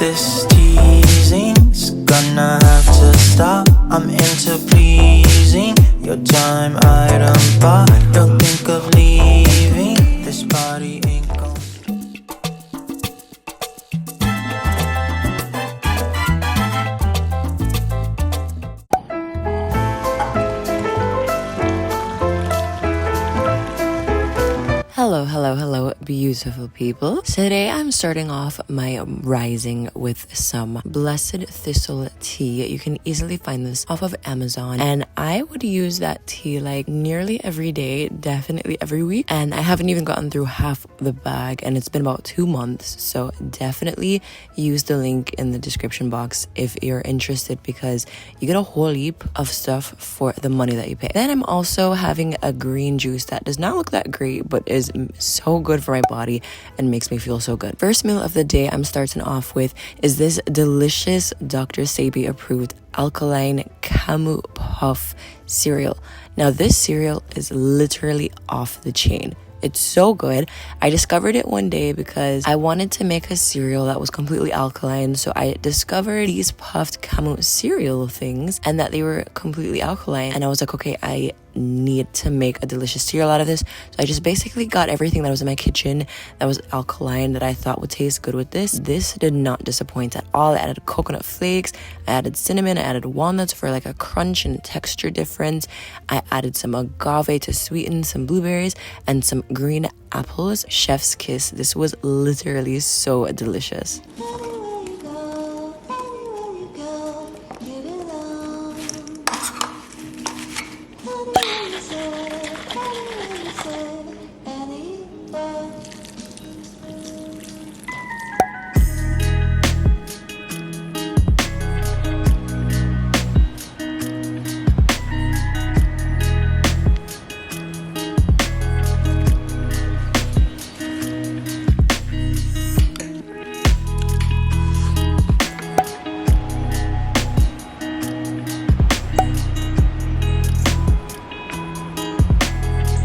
this teasing's gonna have to stop. I'm into pleasing your time item, but you'll think of leaving. This body ain't gonna. Hello, beautiful people. Today I'm starting off my rising with some blessed thistle tea. You can easily find this off of Amazon, and I would use that tea like nearly every day, definitely every week, and I haven't even gotten through half the bag, and it's been about 2 months. So definitely use the link in the description box if you're interested, because you get a whole heap of stuff for the money that you pay. Then I'm also having a green juice that does not look that great, but is so good for my body and makes me feel so good. First meal of the day I'm starting off with is this delicious Dr. Sebi approved Alkaline kamut puff cereal. Now this cereal is literally off the chain. It's so good. I discovered it one day because I wanted to make a cereal that was completely alkaline. So I discovered these puffed kamut cereal things and that they were completely alkaline. And I was like, okay, I need to make a delicious cereal out of this. So I just basically got everything that was in my kitchen that was alkaline that I thought would taste good with this. This did not disappoint at all. I added coconut flakes, I added cinnamon, I added walnuts for like a crunch and texture difference. I added some agave to sweeten, some blueberries, and some green apples. Chef's kiss. This was literally so delicious.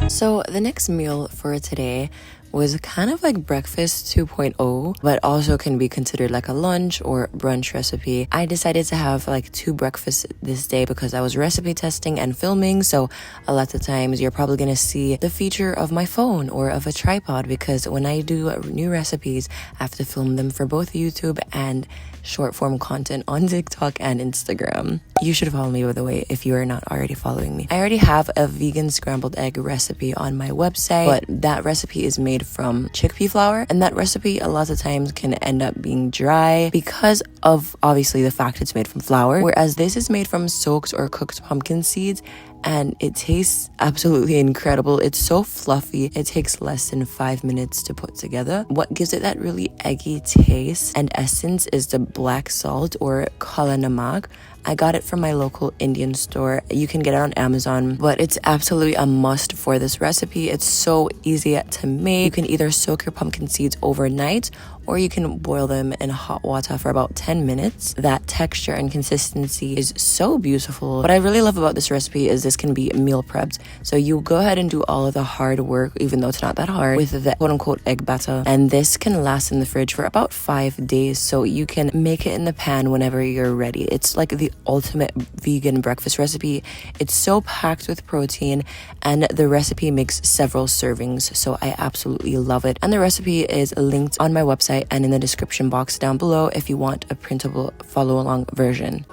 So the next meal for today was kind of like breakfast 2.0, but also can be considered like a lunch or brunch recipe. I decided to have like 2 breakfasts this day because I was recipe testing and filming. So a lot of times you're probably going to see the feature of my phone or of a tripod, because when I do new recipes, I have to film them for both YouTube and short form content on TikTok and Instagram. You should follow me, by the way, if you are not already following me. I already have a vegan scrambled egg recipe on my website, but that recipe is made from chickpea flour, and that recipe a lot of times can end up being dry because of obviously the fact it's made from flour, whereas this is made from soaked or cooked pumpkin seeds, and it tastes absolutely incredible. It's so fluffy. It takes less than 5 minutes to put together. What gives it that really eggy taste and essence is the black salt, or kala namak. I got it from my local Indian store. You can get it on Amazon, but it's absolutely a must for this recipe. It's so easy to make. You can either soak your pumpkin seeds overnight, or you can boil them in hot water for about 10 minutes. That texture and consistency is so beautiful. What I really love about this recipe is this can be meal prepped. So you go ahead and do all of the hard work, even though it's not that hard, with the quote-unquote egg batter. And this can last in the fridge for about 5 days. So you can make it in the pan whenever you're ready. It's like the ultimate vegan breakfast recipe. It's so packed with protein, and the recipe makes several servings. So I absolutely love it. And the recipe is linked on my website and in the description box down below if you want a printable follow along version.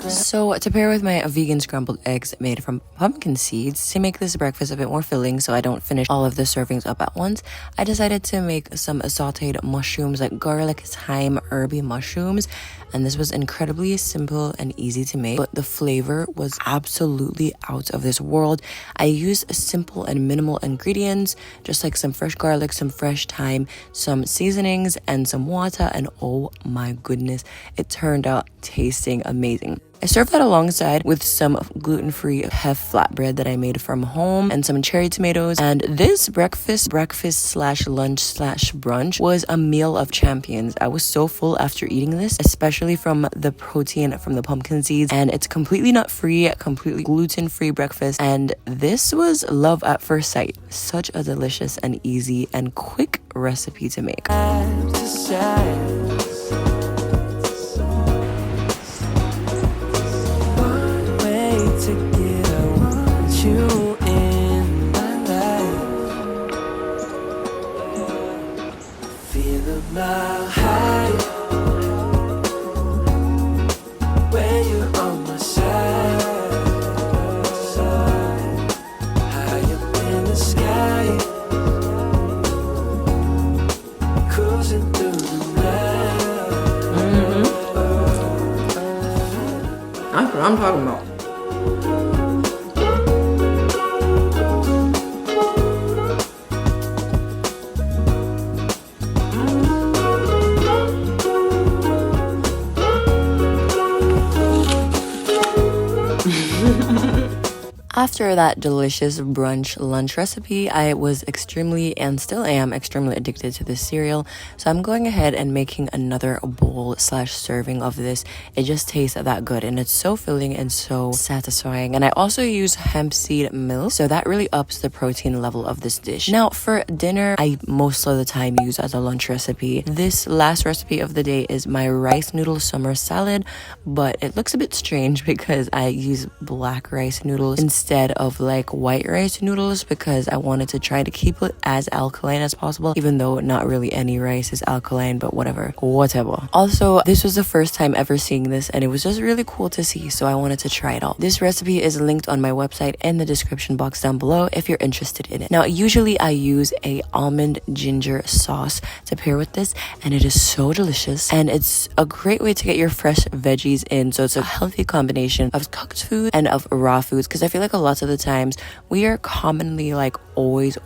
So to pair with my vegan scrambled eggs made from pumpkin seeds, to make this breakfast a bit more filling so I don't finish all of the servings up at once, I decided to make some sauteed mushrooms, like garlic, thyme, herby mushrooms. and this was incredibly simple and easy to make, but the flavor was absolutely out of this world. I used simple and minimal ingredients, just like some fresh garlic, some fresh thyme, some seasonings, and some water, and oh my goodness, it turned out tasting amazing. I served that alongside with some gluten-free hef flatbread that I made from home and some cherry tomatoes. And this breakfast slash lunch slash brunch was a meal of champions. I was so full after eating this, especially from the protein from the pumpkin seeds. And it's completely nut-free, completely gluten-free breakfast. And this was love at first sight. Such a delicious and easy and quick recipe to make. That's what I'm talking about. After that delicious brunch lunch recipe, I was extremely and still am extremely addicted to this cereal. So I'm going ahead and making another bowl slash serving of this. It just tastes that good and it's so filling and so satisfying. And I also use hempseed milk, so that really ups the protein level of this dish. Now for dinner, I most of the time use as a lunch recipe. This last recipe of the day is my rice noodle summer salad, but it looks a bit strange because I use black rice noodles instead of like white rice noodles because I wanted to try to keep it as alkaline as possible, even though not really any rice is alkaline, but whatever. Also, this was the first time ever seeing this and it was just really cool to see, so I wanted to try it all. This recipe is linked on my website in the description box down below if you're interested in it. Now, usually I use a almond ginger sauce to pair with this and it is so delicious and it's a great way to get your fresh veggies in, so it's a healthy combination of cooked food and of raw foods, because I feel like a lot of the times we are commonly like always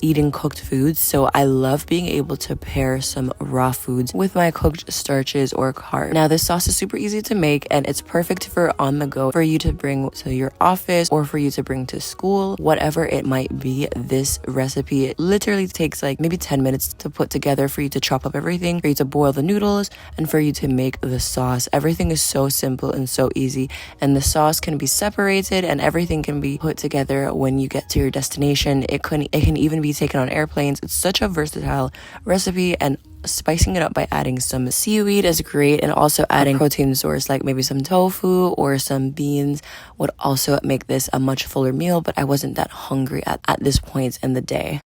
eating cooked foods, so I love being able to pair some raw foods with my cooked starches or carbs. Now this sauce is super easy to make and it's perfect for on the go, for you to bring to your office or for you to bring to school, whatever it might be. This recipe, it literally takes like maybe 10 minutes to put together, for you to chop up everything, for you to boil the noodles, and for you to make the sauce. Everything is so simple and so easy, and the sauce can be separated and everything can be put together when you get to your destination. It can even be taken on airplanes. It's such a versatile recipe, and spicing it up by adding some seaweed is great, and also adding protein source like maybe some tofu or some beans would also make this a much fuller meal, but I wasn't that hungry at this point in the day.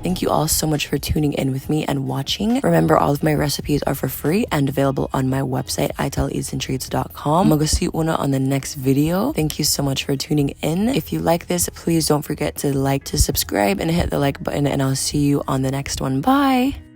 Thank you all so much for tuning in with me and watching. Remember, all of my recipes are for free and available on my website, italeatsandtreats.com. Magasi una on the next video. Thank you so much for tuning in. If you like this, please don't forget to subscribe and hit the like button, and I'll see you on the next one. Bye!